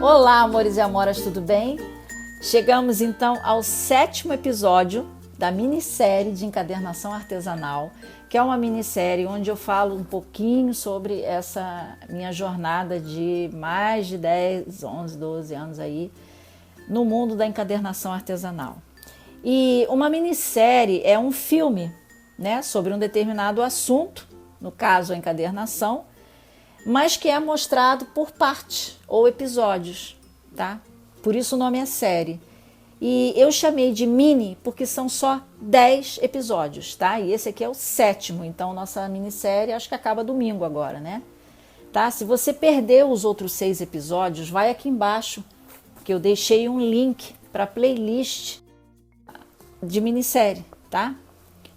Olá, amores e amoras, tudo bem? Chegamos então ao 7º episódio da minissérie de encadernação artesanal, que é uma minissérie onde eu falo um pouquinho sobre essa minha jornada de mais de 10, 11, 12 anos aí no mundo da encadernação artesanal. E uma minissérie é um filme, né, sobre um determinado assunto, no caso a encadernação, mas que é mostrado por parte ou episódios, tá? Por isso o nome é série. E eu chamei de mini porque são só 10 episódios, tá? E esse aqui é o 7º, então nossa minissérie acho que acaba domingo agora, né? Tá? Se você perdeu os outros 6 episódios, vai aqui embaixo, que eu deixei um link para playlist de minissérie, tá?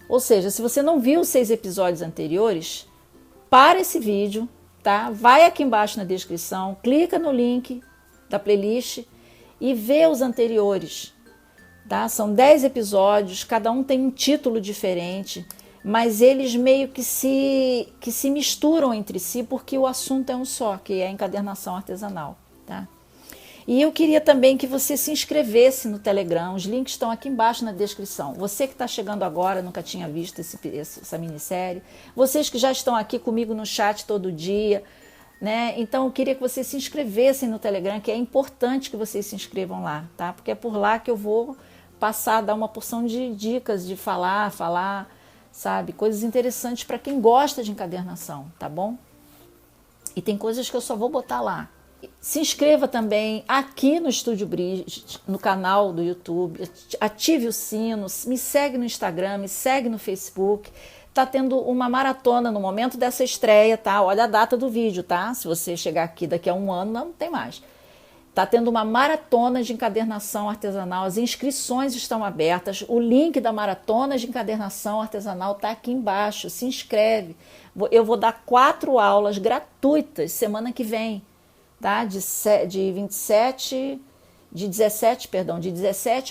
Ou seja, se você não viu os 6 episódios anteriores, para esse vídeo, tá? Vai aqui embaixo na descrição, clica no link da playlist e vê os anteriores, tá? São 10 episódios, cada um tem um título diferente, mas eles meio que se misturam entre si porque o assunto é um só, que é a encadernação artesanal, tá? E eu queria também que você se inscrevesse no Telegram, os links estão aqui embaixo na descrição. Você que está chegando agora, nunca tinha visto essa minissérie, vocês que já estão aqui comigo no chat todo dia, né? Então eu queria que vocês se inscrevessem no Telegram, que é importante que vocês se inscrevam lá, tá? Porque é por lá que eu vou passar, dar uma porção de dicas de falar, sabe? Coisas interessantes para quem gosta de encadernação, tá bom? E tem coisas que eu só vou botar lá. Se inscreva também aqui no Estúdio Bridge, no canal do YouTube, ative o sino, me segue no Instagram, me segue no Facebook. Tá tendo uma maratona no momento dessa estreia, tá? Olha a data do vídeo, tá? Se você chegar aqui daqui a um ano, não tem mais. Tá tendo uma maratona de encadernação artesanal, as inscrições estão abertas, o link da maratona de encadernação artesanal tá aqui embaixo, se inscreve. Eu vou dar 4 aulas gratuitas semana que vem. Tá? De 17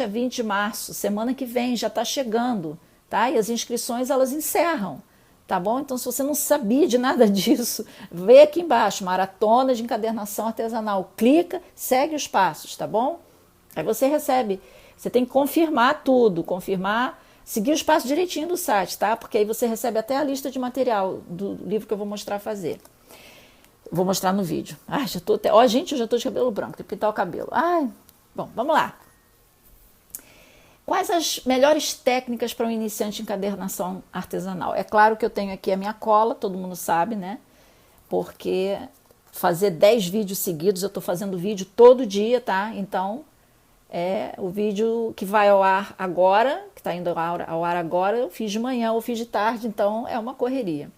a 20 de março, semana que vem, já está chegando, tá? E as inscrições, elas encerram, tá bom? Então, se você não sabia de nada disso, vê aqui embaixo, maratona de encadernação artesanal, clica, segue os passos, tá bom? Aí você recebe, você tem que confirmar tudo, seguir os passos direitinho do site, tá? Porque aí você recebe até a lista de material do livro que eu vou mostrar a fazer. Vou mostrar no vídeo. Ai, já tô até... Ó, gente, eu já tô de cabelo branco, tem que pintar o cabelo. Ai, bom, vamos lá. Quais as melhores técnicas para um iniciante em encadernação artesanal? É claro que eu tenho aqui a minha cola, todo mundo sabe, né? Porque fazer 10 vídeos seguidos, eu tô fazendo vídeo todo dia, tá? Então, o vídeo que vai ao ar agora, que tá indo ao ar agora, eu fiz de manhã ou fiz de tarde, então é uma correria.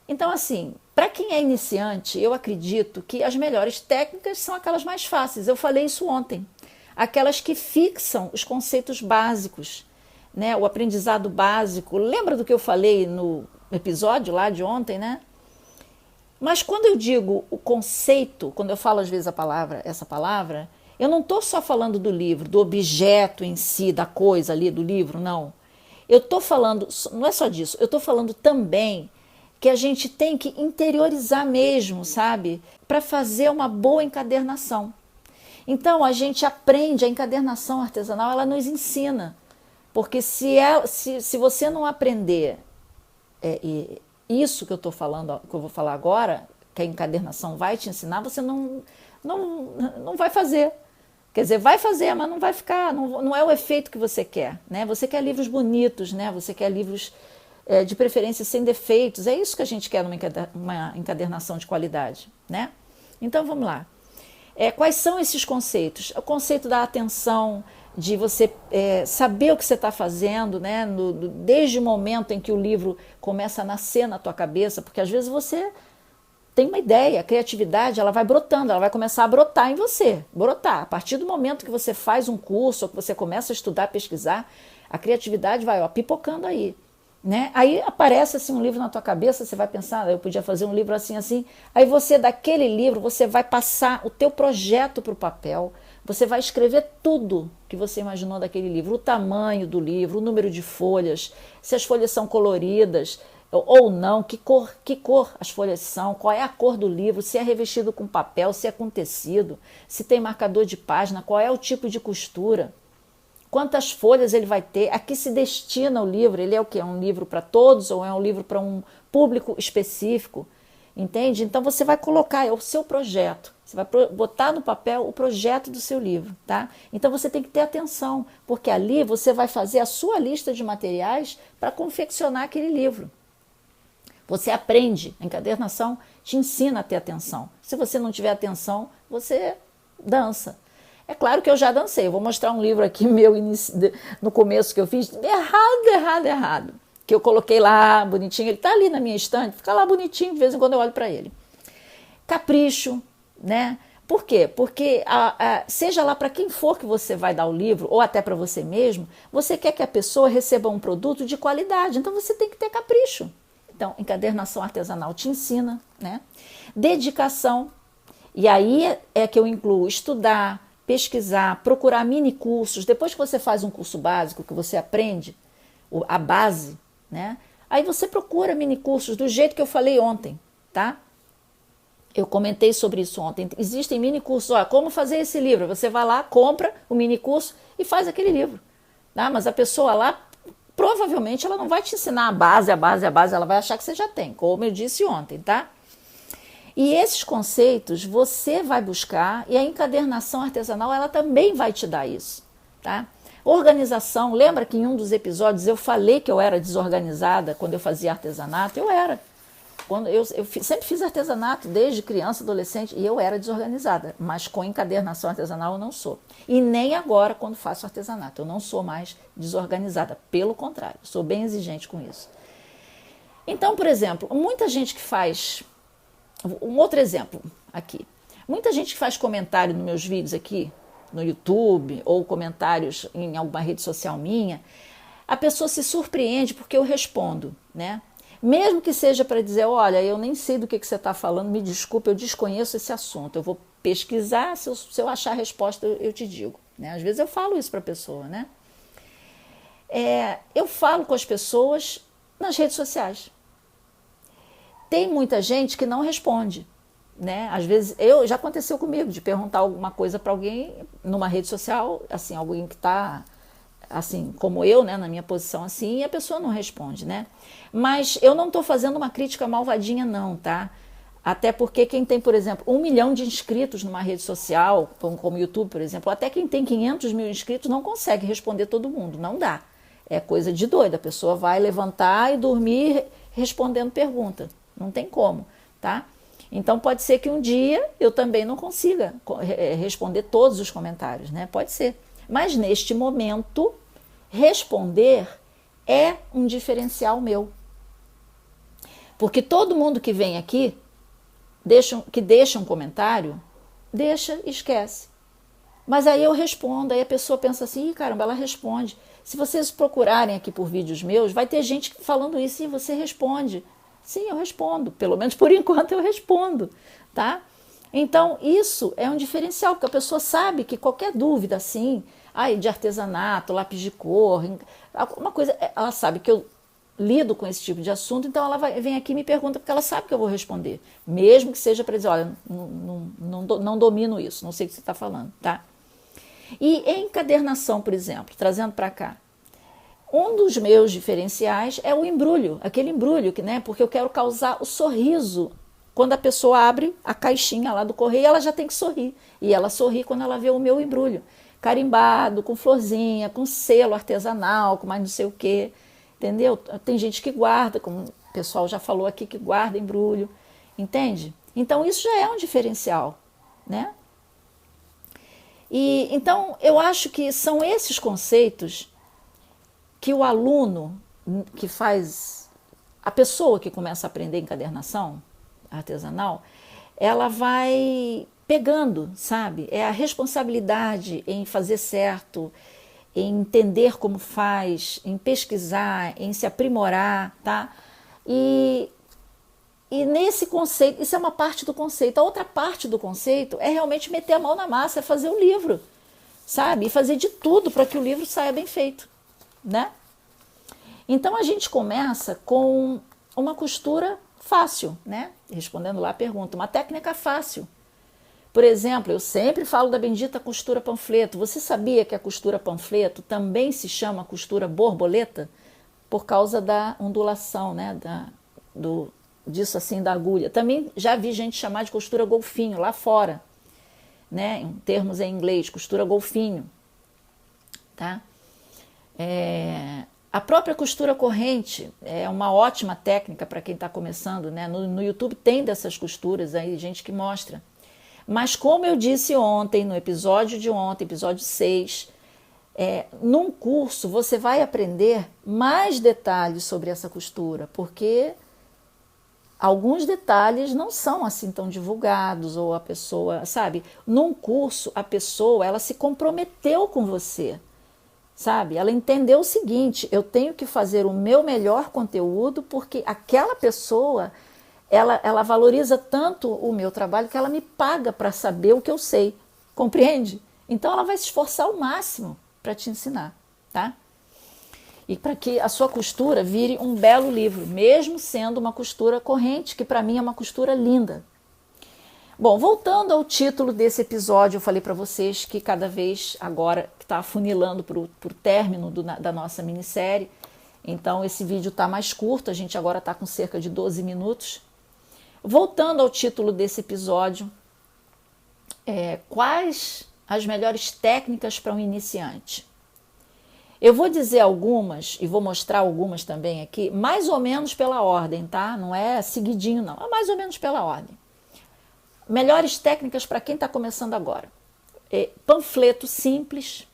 Então, assim, para quem é iniciante, eu acredito que as melhores técnicas são aquelas mais fáceis. Eu falei isso ontem. Aquelas que fixam os conceitos básicos, né? O aprendizado básico. Lembra do que eu falei no episódio lá de ontem, né? Mas quando eu digo o conceito, quando eu falo às vezes essa palavra, eu não estou só falando do livro, do objeto em si, da coisa ali do livro, não. Eu estou falando, não é só disso, eu estou falando também que a gente tem que interiorizar mesmo, sabe? Para fazer uma boa encadernação. Então, a gente aprende, a encadernação artesanal, ela nos ensina. Porque se você não aprender isso que eu estou falando, que eu vou falar agora, que a encadernação vai te ensinar, você não vai fazer. Quer dizer, vai fazer, mas não vai ficar, não é o efeito que você quer, né? Você quer livros bonitos, né? Você quer livros... de preferência sem defeitos, é isso que a gente quer numa encadernação de qualidade, né? Então vamos lá. Quais são esses conceitos? O conceito da atenção, de você saber o que você está fazendo, né? Desde o momento em que o livro começa a nascer na tua cabeça, porque às vezes você tem uma ideia, a criatividade ela vai brotando, ela vai começar a brotar em você, brotar. A partir do momento que você faz um curso, ou que você começa a estudar, pesquisar, a criatividade vai pipocando aí. Né? Aí aparece assim um livro na tua cabeça, você vai pensar, eu podia fazer um livro assim, aí você daquele livro, você vai passar o teu projeto para o papel, você vai escrever tudo que você imaginou daquele livro, o tamanho do livro, o número de folhas, se as folhas são coloridas, ou não, que cor as folhas são, qual é a cor do livro, se é revestido com papel, se é com tecido, se tem marcador de página, qual é o tipo de costura, quantas folhas ele vai ter, a que se destina o livro, ele é o quê? É um livro para todos ou é um livro para um público específico? Entende? Então você vai colocar, é o seu projeto, você vai botar no papel o projeto do seu livro, tá? Então você tem que ter atenção, porque ali você vai fazer a sua lista de materiais para confeccionar aquele livro. Você aprende, a encadernação te ensina a ter atenção. Se você não tiver atenção, você dança. É claro que eu já dancei, eu vou mostrar um livro aqui meu no começo que eu fiz, errado. Que eu coloquei lá bonitinho, ele está ali na minha estante, fica lá bonitinho, de vez em quando eu olho para ele. Capricho, né? Por quê? Porque seja lá para quem for que você vai dar o livro, ou até para você mesmo, você quer que a pessoa receba um produto de qualidade, então você tem que ter capricho. Então, encadernação artesanal te ensina, né? Dedicação, e aí é que eu incluo estudar, pesquisar, procurar mini cursos, depois que você faz um curso básico, que você aprende a base, né? Aí você procura mini cursos do jeito que eu falei ontem, tá? Eu comentei sobre isso ontem. Existem mini cursos, olha, como fazer esse livro? Você vai lá, compra o mini curso e faz aquele livro, tá? Mas a pessoa lá, provavelmente ela não vai te ensinar a base, ela vai achar que você já tem, como eu disse ontem, tá? E esses conceitos você vai buscar e a encadernação artesanal ela também vai te dar isso, tá? Organização, lembra que em um dos episódios eu falei que eu era desorganizada quando eu fazia artesanato? Eu era. Eu sempre fiz artesanato desde criança, adolescente, e eu era desorganizada, mas com encadernação artesanal eu não sou. E nem agora quando faço artesanato, eu não sou mais desorganizada, pelo contrário, sou bem exigente com isso. Então, por exemplo, muita gente que faz... Um outro exemplo aqui. Muita gente que faz comentário nos meus vídeos aqui, no YouTube, ou comentários em alguma rede social minha, a pessoa se surpreende porque eu respondo, né? Mesmo que seja para dizer, olha, eu nem sei do que você está falando, me desculpe, eu desconheço esse assunto, eu vou pesquisar, se eu achar a resposta eu te digo. Né? Às vezes eu falo isso para a pessoa, né? Eu falo com as pessoas nas redes sociais. Tem muita gente que não responde, né? Às vezes, já aconteceu comigo de perguntar alguma coisa para alguém numa rede social, assim, alguém que está, assim, como eu, né, na minha posição assim, e a pessoa não responde, né? Mas eu não estou fazendo uma crítica malvadinha não, tá? Até porque quem tem, por exemplo, 1 milhão de inscritos numa rede social, como o YouTube, por exemplo, até quem tem 500 mil inscritos não consegue responder todo mundo, não dá. É coisa de doido, a pessoa vai levantar e dormir respondendo pergunta. Não tem como, tá? Então pode ser que um dia eu também não consiga responder todos os comentários, né? Pode ser. Mas neste momento, responder é um diferencial meu. Porque todo mundo que vem aqui, que deixa um comentário, deixa e esquece. Mas aí eu respondo, aí a pessoa pensa assim, caramba, ela responde. Se vocês procurarem aqui por vídeos meus, vai ter gente falando isso e você responde. Sim, eu respondo, pelo menos por enquanto eu respondo, tá? Então, isso é um diferencial, porque a pessoa sabe que qualquer dúvida, assim, de artesanato, lápis de cor, alguma coisa, ela sabe que eu lido com esse tipo de assunto, então ela vem aqui e me pergunta, porque ela sabe que eu vou responder, mesmo que seja para dizer, olha, não domino isso, não sei o que você está falando, tá? E em encadernação, por exemplo, trazendo para cá, um dos meus diferenciais é o embrulho, aquele embrulho, né? Porque eu quero causar o sorriso. Quando a pessoa abre a caixinha lá do correio, ela já tem que sorrir. E ela sorri quando ela vê o meu embrulho. Carimbado, com florzinha, com selo artesanal, com mais não sei o quê. Entendeu? Tem gente que guarda, como o pessoal já falou aqui, que guarda embrulho. Entende? Então isso já é um diferencial, né? E então eu acho que são esses conceitos que o aluno que faz, a pessoa que começa a aprender encadernação artesanal, ela vai pegando, sabe? É a responsabilidade em fazer certo, em entender como faz, em pesquisar, em se aprimorar, tá? E nesse conceito, isso é uma parte do conceito. A outra parte do conceito é realmente meter a mão na massa, é fazer o livro, sabe? E fazer de tudo para que o livro saia bem feito, né? Então a gente começa com uma costura fácil, né? Respondendo lá a pergunta, uma técnica fácil. Por exemplo, eu sempre falo da bendita costura panfleto. Você sabia que a costura panfleto também se chama costura borboleta? Por causa da ondulação, né? Disso assim da agulha. Também já vi gente chamar de costura golfinho lá fora, né? Em termos em inglês, costura golfinho, tá? A própria costura corrente é uma ótima técnica para quem está começando, né? No YouTube tem dessas costuras aí, gente que mostra. Mas como eu disse ontem, no episódio de ontem, episódio 6, num curso você vai aprender mais detalhes sobre essa costura, porque alguns detalhes não são assim tão divulgados, ou a pessoa, sabe? Num curso, a pessoa, ela se comprometeu com você, sabe? Ela entendeu o seguinte, eu tenho que fazer o meu melhor conteúdo, porque aquela pessoa, ela valoriza tanto o meu trabalho que ela me paga para saber o que eu sei, compreende? Então ela vai se esforçar ao máximo para te ensinar, tá? E para que a sua costura vire um belo livro, mesmo sendo uma costura corrente, que para mim é uma costura linda. Bom, voltando ao título desse episódio, eu falei para vocês que cada vez agora está afunilando para o término da nossa minissérie, então esse vídeo está mais curto, a gente agora está com cerca de 12 minutos. Voltando ao título desse episódio, quais as melhores técnicas para um iniciante? Eu vou dizer algumas e vou mostrar algumas também aqui, mais ou menos pela ordem, tá? Não é seguidinho não, é mais ou menos pela ordem. Melhores técnicas para quem está começando agora. Panfleto simples,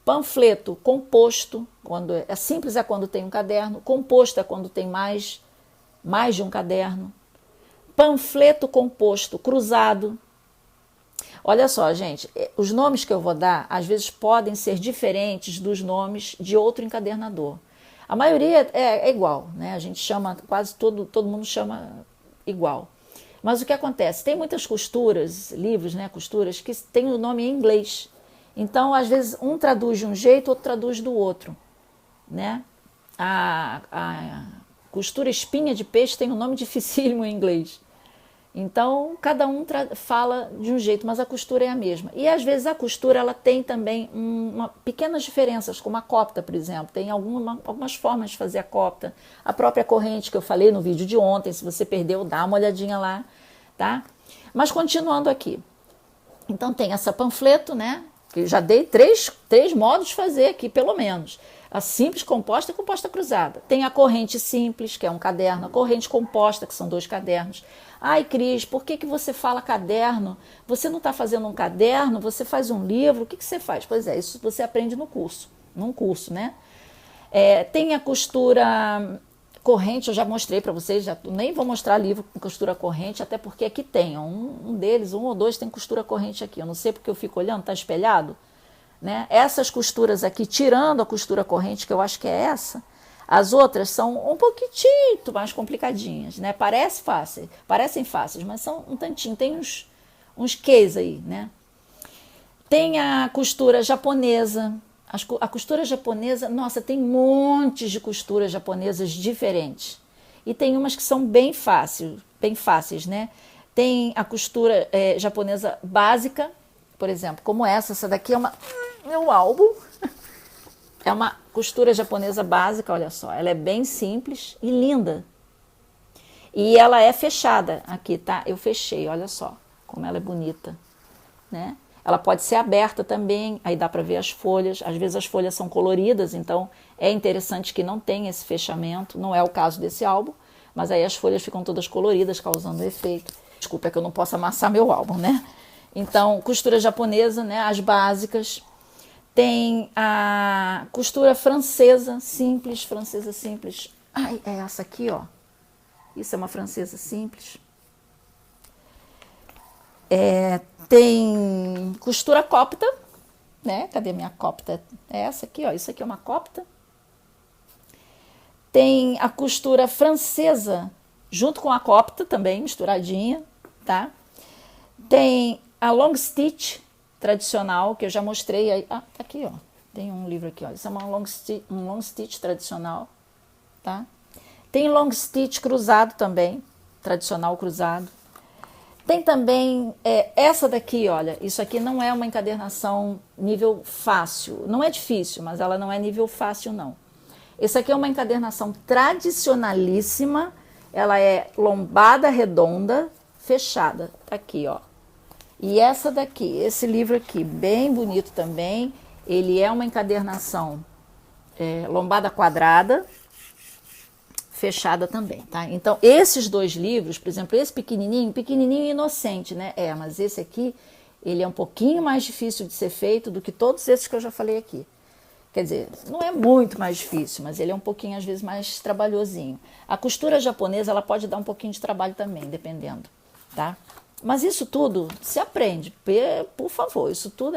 panfleto composto, quando é simples é quando tem um caderno, composto é quando tem mais de um caderno, panfleto composto cruzado. Olha só, gente, os nomes que eu vou dar às vezes podem ser diferentes dos nomes de outro encadernador. A maioria é igual, né? A gente chama, quase todo mundo chama igual. Mas o que acontece? Tem muitas costuras, livros, né, costuras, que tem o nome em inglês. Então, às vezes, um traduz de um jeito, outro traduz do outro, né? A costura espinha de peixe tem um nome dificílimo em inglês. Então, cada um fala de um jeito, mas a costura é a mesma. E, às vezes, a costura ela tem também pequenas diferenças, como a copta, por exemplo. Tem algumas formas de fazer a copta. A própria corrente que eu falei no vídeo de ontem, se você perdeu, dá uma olhadinha lá, tá? Mas, continuando aqui. Então, tem essa panfleto, né? Que eu já dei três modos de fazer aqui, pelo menos. A simples composta e composta cruzada. Tem a corrente simples, que é um caderno. A corrente composta, que são 2 cadernos. Ai, Cris, por que você fala caderno? Você não está fazendo um caderno? Você faz um livro? O que você faz? Pois é, isso você aprende num curso, né? Tem a costura corrente, eu já mostrei para vocês, nem vou mostrar livro com costura corrente, até porque aqui tem, um deles, um ou dois tem costura corrente aqui. Eu não sei porque eu fico olhando, tá espelhado, né? Essas costuras aqui, tirando a costura corrente, que eu acho que é essa, as outras são um pouquinho mais complicadinhas, né? Parecem fáceis, mas são um tantinho, tem uns quês aí, né? Tem a costura japonesa. A costura japonesa, nossa, tem montes de costuras japonesas diferentes. E tem umas que são bem fáceis, né? Tem a costura japonesa básica, por exemplo, como essa daqui é meu álbum. É uma costura japonesa básica, olha só. Ela é bem simples e linda. E ela é fechada aqui, tá? Eu fechei, olha só como ela é bonita, né? Ela pode ser aberta também, aí dá para ver as folhas. Às vezes as folhas são coloridas, então é interessante que não tenha esse fechamento. Não é o caso desse álbum, mas aí as folhas ficam todas coloridas, causando efeito. Desculpa, é que eu não posso amassar meu álbum, né? Então, costura japonesa, né? As básicas. Tem a costura francesa simples. Ai, é essa aqui, ó. Isso é uma francesa simples. Tem costura copta, né? Cadê minha copta? É essa aqui, ó. Isso aqui é uma copta. Tem a costura francesa junto com a copta também, misturadinha, tá? Tem a long stitch tradicional, que eu já mostrei aí. Ah, tá aqui, ó. Tem um livro aqui, ó. Isso é um long stitch tradicional, tá? Tem long stitch cruzado também, tradicional cruzado. Tem também essa daqui, olha, isso aqui não é uma encadernação nível fácil, não é difícil, mas ela não é nível fácil não. Essa aqui é uma encadernação tradicionalíssima, ela é lombada redonda, fechada, tá aqui, ó. E essa daqui, esse livro aqui, bem bonito também, ele é uma encadernação lombada quadrada, fechada também, tá? Então, esses dois livros, por exemplo, esse pequenininho e inocente, né? Mas esse aqui, ele é um pouquinho mais difícil de ser feito do que todos esses que eu já falei aqui. Quer dizer, não é muito mais difícil, mas ele é um pouquinho, às vezes, mais trabalhosinho. A costura japonesa, ela pode dar um pouquinho de trabalho também, dependendo, tá? Mas isso tudo se aprende, por favor, isso tudo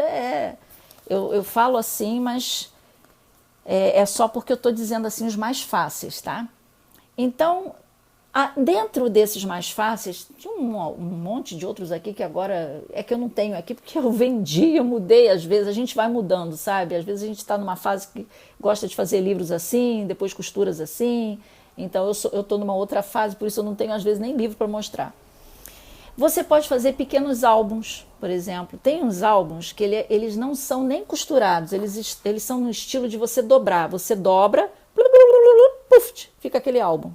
eu falo assim, mas é só porque eu estou dizendo assim os mais fáceis, tá? Então, dentro desses mais fáceis, tinha um monte de outros aqui que agora é que eu não tenho aqui, porque eu vendi, eu mudei, às vezes a gente vai mudando, sabe? Às vezes a gente está numa fase que gosta de fazer livros assim, depois costuras assim, então eu estou numa outra fase, por isso eu não tenho às vezes nem livro para mostrar. Você pode fazer pequenos álbuns, por exemplo. Tem uns álbuns que eles não são nem costurados, eles são no estilo de você dobrar. Você dobra, puff, fica aquele álbum,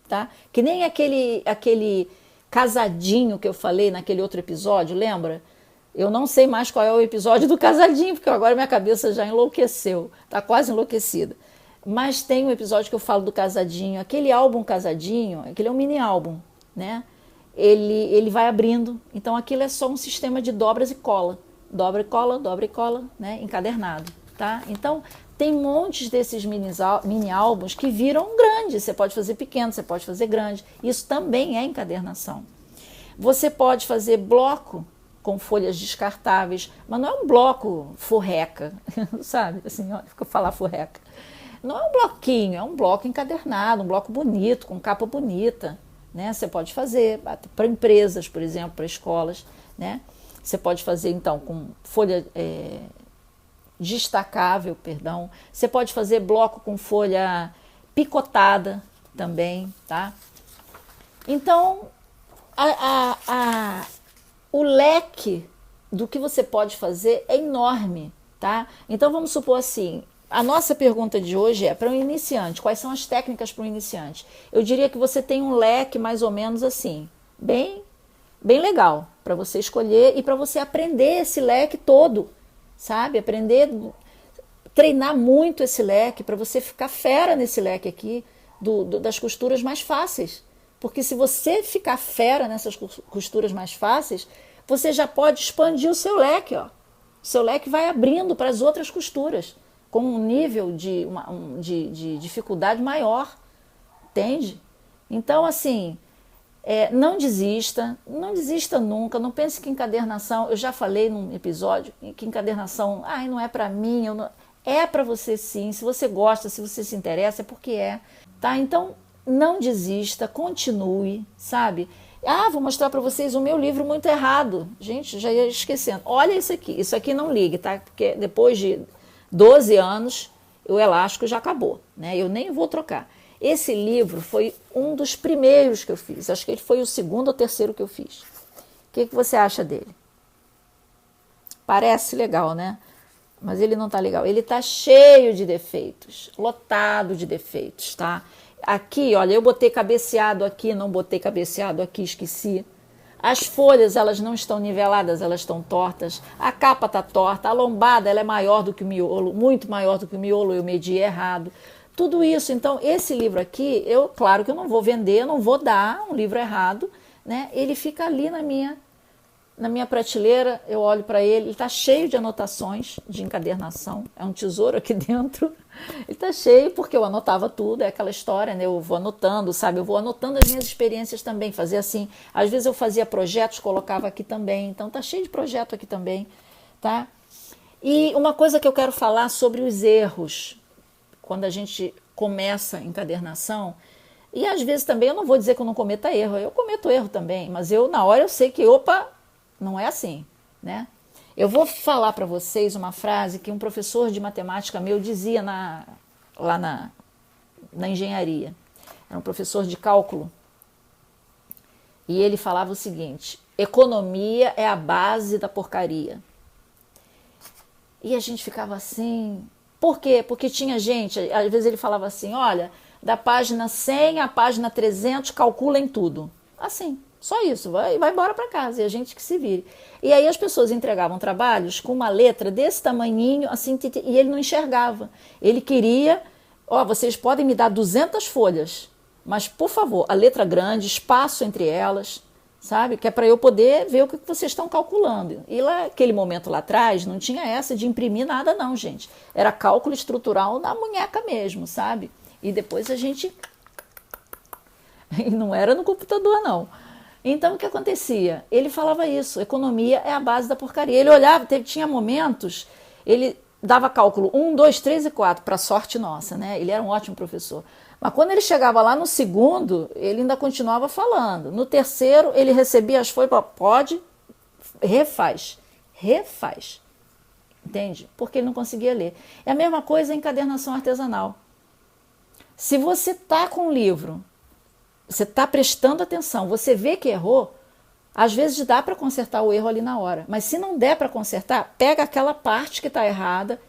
tá? Que nem aquele casadinho que eu falei naquele outro episódio, lembra? Eu não sei mais qual é o episódio do casadinho, porque agora minha cabeça já enlouqueceu, tá quase enlouquecida. Mas tem um episódio que eu falo do casadinho, aquele álbum casadinho, aquele é um mini álbum, né? Ele vai abrindo, então aquilo é só um sistema de dobras e cola, dobra e cola, né? Encadernado, tá? Então tem montes desses mini álbuns que viram grandes, você pode fazer pequeno, você pode fazer grande, isso também é encadernação. Você pode fazer bloco com folhas descartáveis, mas não é um bloco furreca, sabe? Assim, olha, fica falar furreca. Não é um bloquinho, é um bloco encadernado, um bloco bonito, com capa bonita, né? Você pode fazer para empresas, por exemplo, para escolas, né? Você pode fazer então com folha destacável, perdão. Você pode fazer bloco com folha picotada também, tá? Então o leque do que você pode fazer é enorme, tá? Então vamos supor assim. A nossa pergunta de hoje é para um iniciante, quais são as técnicas para um iniciante? Eu diria que você tem um leque mais ou menos assim, bem legal para você escolher e para você aprender esse leque todo, sabe? Aprender, treinar muito esse leque para você ficar fera nesse leque aqui das costuras mais fáceis. Porque se você ficar fera nessas costuras mais fáceis, você já pode expandir o seu leque, ó. O seu leque vai abrindo para as outras costuras, com um nível de dificuldade maior, entende? Então, assim, não desista nunca, não pense que encadernação, eu já falei num episódio, que encadernação, não é para mim, é para você sim, se você gosta, se você se interessa, é porque tá? Então, não desista, continue, sabe? Vou mostrar para vocês o meu livro muito errado, gente, já ia esquecendo, olha isso aqui não ligue, tá? Porque depois de 12 anos, o elástico já acabou, né? Eu nem vou trocar. Esse livro foi um dos primeiros que eu fiz. Acho que ele foi o segundo ou terceiro que eu fiz. O que você acha dele? Parece legal, né? Mas ele não tá legal. Ele tá cheio de defeitos, lotado de defeitos, tá? Aqui, olha, eu botei cabeceado aqui, não botei cabeceado aqui, esqueci. As folhas, elas não estão niveladas, elas estão tortas. A capa está torta, a lombada ela é maior do que o miolo, muito maior do que o miolo, eu medi errado. Tudo isso, então, esse livro aqui, claro que eu não vou vender, eu não vou dar um livro errado, né? Ele fica ali na minha prateleira, eu olho para ele está cheio de anotações de encadernação, é um tesouro aqui dentro, ele está cheio porque eu anotava tudo, é aquela história, né? Eu vou anotando, sabe? Eu vou anotando as minhas experiências também, fazia assim, às vezes eu fazia projetos, colocava aqui também, então está cheio de projeto aqui também, tá? E uma coisa que eu quero falar sobre os erros, quando a gente começa a encadernação, e às vezes também eu não vou dizer que eu não cometa erro, eu cometo erro também, mas na hora eu sei que, não é assim, né? Eu vou falar para vocês uma frase que um professor de matemática meu dizia lá na engenharia. era um professor de cálculo, e ele falava o seguinte: economia é a base da porcaria. E a gente ficava assim, por quê? Porque tinha gente, às vezes ele falava assim, olha, da página 100 à página 300, calculem tudo. Assim, só isso, vai embora para casa, e a gente que se vire. E aí as pessoas entregavam trabalhos com uma letra desse tamanhinho, assim, e ele não enxergava. Ele queria, vocês podem me dar 200 folhas, mas, por favor, a letra grande, espaço entre elas, sabe? Que é para eu poder ver o que vocês estão calculando. E lá, aquele momento lá atrás, não tinha essa de imprimir nada não, gente. Era cálculo estrutural na munheca mesmo, sabe? E depois a gente... E não era no computador, não. Então, o que acontecia? Ele falava isso, economia é a base da porcaria. Ele olhava, tinha momentos, ele dava cálculo 1, 2, 3 e 4, para sorte nossa, né? Ele era um ótimo professor. Mas quando ele chegava lá no segundo, ele ainda continuava falando. No terceiro, ele recebia as folhas, pode, refaz. Entende? Porque ele não conseguia ler. É a mesma coisa em encadernação artesanal. Se você está com um livro, você está prestando atenção, você vê que errou, às vezes dá para consertar o erro ali na hora. Mas se não der para consertar, pega aquela parte que está errada,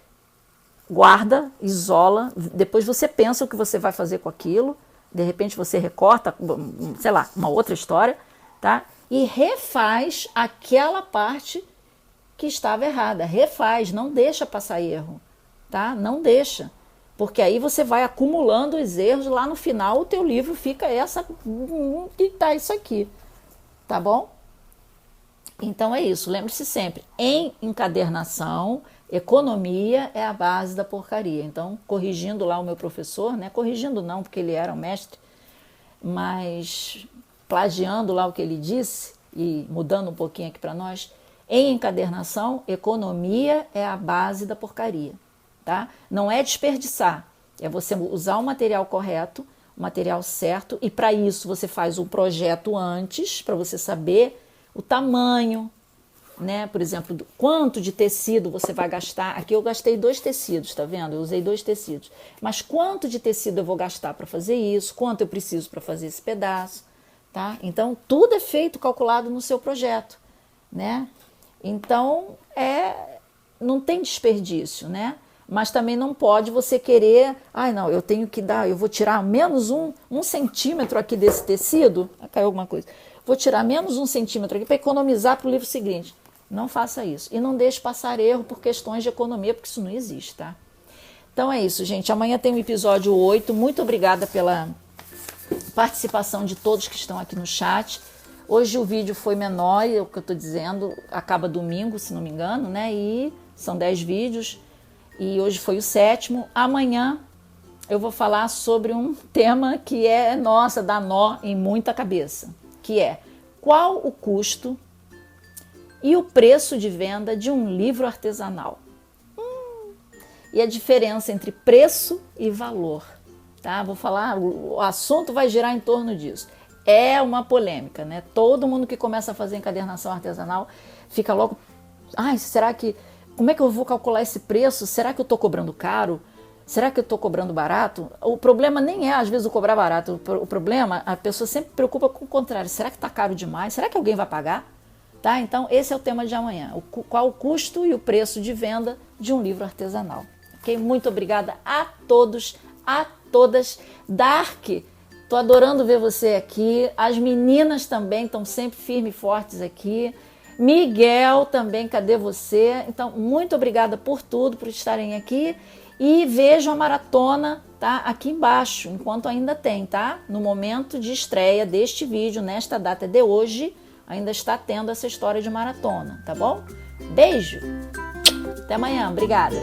guarda, isola, depois você pensa o que você vai fazer com aquilo, de repente você recorta, sei lá, uma outra história, tá? E refaz aquela parte que estava errada. Refaz, não deixa passar erro, tá? Não deixa. Porque aí você vai acumulando os erros, lá no final o teu livro fica que tá isso aqui, tá bom? Então é isso, lembre-se sempre, em encadernação, economia é a base da porcaria. Então, corrigindo lá o meu professor, né? Corrigindo não, porque ele era um mestre, mas plagiando lá o que ele disse e mudando um pouquinho aqui para nós, em encadernação, economia é a base da porcaria. Tá? Não é desperdiçar, é você usar o material correto, o material certo, e para isso você faz um projeto antes, para você saber o tamanho, né? Por exemplo, quanto de tecido você vai gastar. Aqui eu gastei 2 tecidos, tá vendo? Eu usei 2 tecidos. Mas quanto de tecido eu vou gastar para fazer isso? Quanto eu preciso para fazer esse pedaço? Tá? Então, tudo é feito, calculado no seu projeto, né? Então, não tem desperdício, né? Mas também não pode você querer, não, eu tenho que dar, eu vou tirar menos um centímetro aqui desse tecido, caiu alguma coisa, vou tirar menos 1 centímetro aqui para economizar para o livro seguinte. Não faça isso. E não deixe passar erro por questões de economia, porque isso não existe, tá? Então é isso, gente. Amanhã tem o episódio 8. Muito obrigada pela participação de todos que estão aqui no chat. Hoje o vídeo foi menor, é o que eu estou dizendo, acaba domingo, se não me engano, né? E são 10 vídeos. E hoje foi o 7º. Amanhã eu vou falar sobre um tema que dá nó em muita cabeça, que é qual o custo e o preço de venda de um livro artesanal. E a diferença entre preço e valor, tá? Vou falar, o assunto vai girar em torno disso. É uma polêmica, né? Todo mundo que começa a fazer encadernação artesanal fica logo, como é que eu vou calcular esse preço? Será que eu estou cobrando caro? Será que eu estou cobrando barato? O problema nem é, às vezes, o cobrar barato. O problema, a pessoa sempre se preocupa com o contrário. Será que está caro demais? Será que alguém vai pagar? Tá? Então, esse é o tema de amanhã. Qual o custo e o preço de venda de um livro artesanal. Okay? Muito obrigada a todos, a todas. Dark, estou adorando ver você aqui. As meninas também estão sempre firmes e fortes aqui. Miguel também, cadê você? Então, muito obrigada por tudo, por estarem aqui. E vejam a maratona, tá? Aqui embaixo, enquanto ainda tem, tá? No momento de estreia deste vídeo, nesta data de hoje, ainda está tendo essa história de maratona, tá bom? Beijo! Até amanhã, obrigada!